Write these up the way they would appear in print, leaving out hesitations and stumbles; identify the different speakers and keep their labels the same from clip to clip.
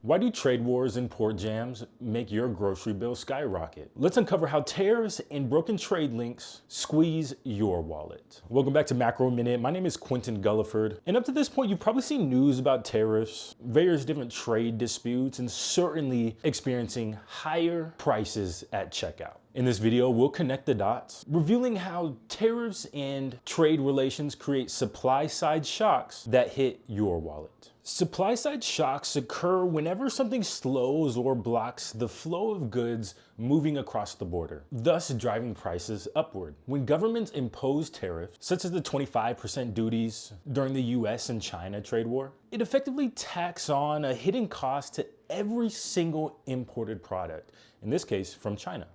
Speaker 1: Why do trade wars and port jams make your grocery bill skyrocket? Let's uncover how tariffs and broken trade links squeeze your wallet. Welcome back to Macro Minute. My name is Quentin Guliford. And up to this point, you've probably seen news about tariffs, various different trade disputes, and certainly experiencing higher prices at checkout. In this video, we'll connect the dots, revealing how tariffs and trade relations create supply-side shocks that hit your wallet. Supply-side shocks occur whenever something slows or blocks the flow of goods moving across the border, thus driving prices upward. When governments impose tariffs, such as the 25% duties during the US and China trade war, it effectively tacks on a hidden cost to every single imported product, in this case from China.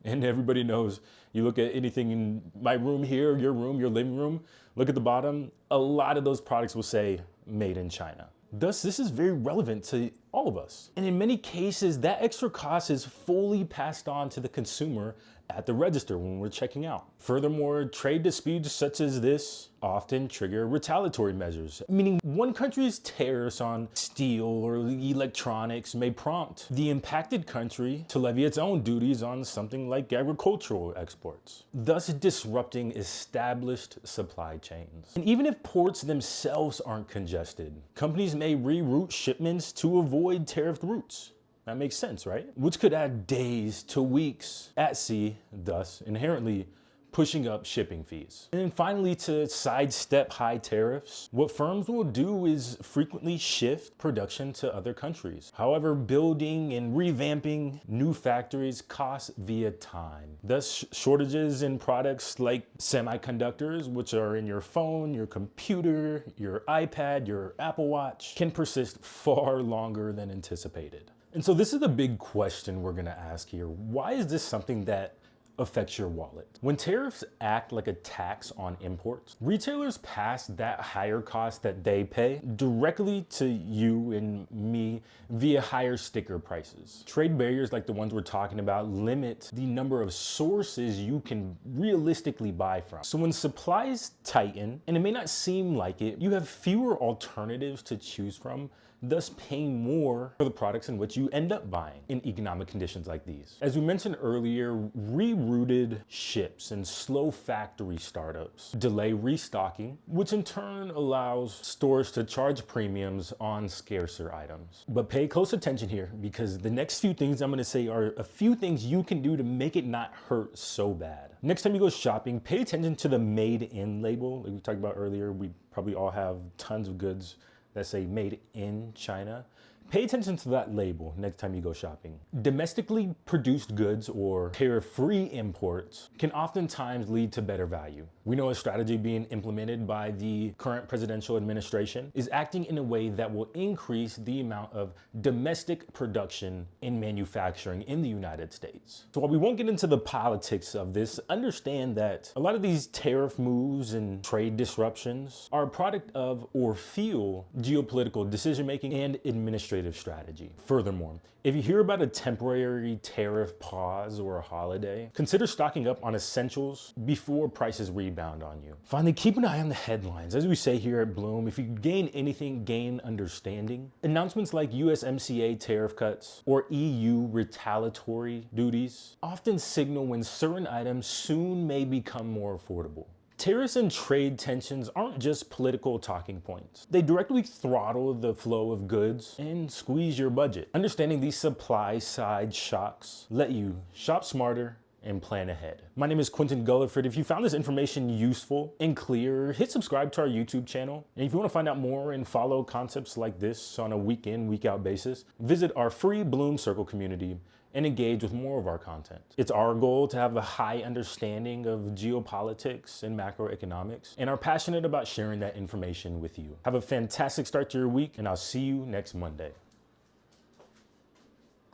Speaker 1: And everybody knows, you look at anything in my room here, your room, your living room, look at the bottom, a lot of those products will say made in China. Thus, this is very relevant to all of us. And in many cases, that extra cost is fully passed on to the consumer at the register when we're checking out. Furthermore, trade disputes such as this often trigger retaliatory measures, meaning one country's tariffs on steel or electronics may prompt the impacted country to levy its own duties on something like agricultural exports, thus disrupting established supply chains. And even if ports themselves aren't congested, companies may reroute shipments to avoid tariffed routes. That makes sense, right? Which could add days to weeks at sea, thus inherently pushing up shipping fees. And then finally, to sidestep high tariffs, what firms will do is frequently shift production to other countries. However, building and revamping new factories costs via time. Thus, shortages in products like semiconductors, which are in your phone, your computer, your iPad, your Apple Watch, can persist far longer than anticipated. And so this is the big question we're gonna ask here. Why is this something that affects your wallet? When tariffs act like a tax on imports, retailers pass that higher cost that they pay directly to you and me via higher sticker prices. Trade barriers like the ones we're talking about limit the number of sources you can realistically buy from. So when supplies tighten, and it may not seem like it, you have fewer alternatives to choose from, thus paying more for the products in which you end up buying in economic conditions like these. As we mentioned earlier, rerouted ships and slow factory startups delay restocking, which in turn allows stores to charge premiums on scarcer items. But pay close attention here, because the next few things I'm gonna say are a few things you can do to make it not hurt so bad. Next time you go shopping, pay attention to the made in label. Like we talked about earlier, we probably all have tons of goods that say made in China. Pay attention to that label next time you go shopping. Domestically produced goods or tariff-free imports can oftentimes lead to better value. We know a strategy being implemented by the current presidential administration is acting in a way that will increase the amount of domestic production and manufacturing in the United States. So while we won't get into the politics of this, understand that a lot of these tariff moves and trade disruptions are a product of or fuel geopolitical decision-making and administrative strategy. Furthermore, if you hear about a temporary tariff pause or a holiday, consider stocking up on essentials before prices rebound on you. Finally, keep an eye on the headlines. As we say here at Bloom, if you gain anything, gain understanding. Announcements like USMCA tariff cuts or EU retaliatory duties often signal when certain items soon may become more affordable. Tariffs and trade tensions aren't just political talking points. They directly throttle the flow of goods and squeeze your budget. Understanding these supply side shocks let you shop smarter and plan ahead. My name is Quentin Guliford. If you found this information useful and clear, hit subscribe to our YouTube channel. And if you want to find out more and follow concepts like this on a week in, week out basis, visit our free Bloom Circle community and engage with more of our content. It's our goal to have a high understanding of geopolitics and macroeconomics, and are passionate about sharing that information with you. Have a fantastic start to your week, and I'll see you next Monday.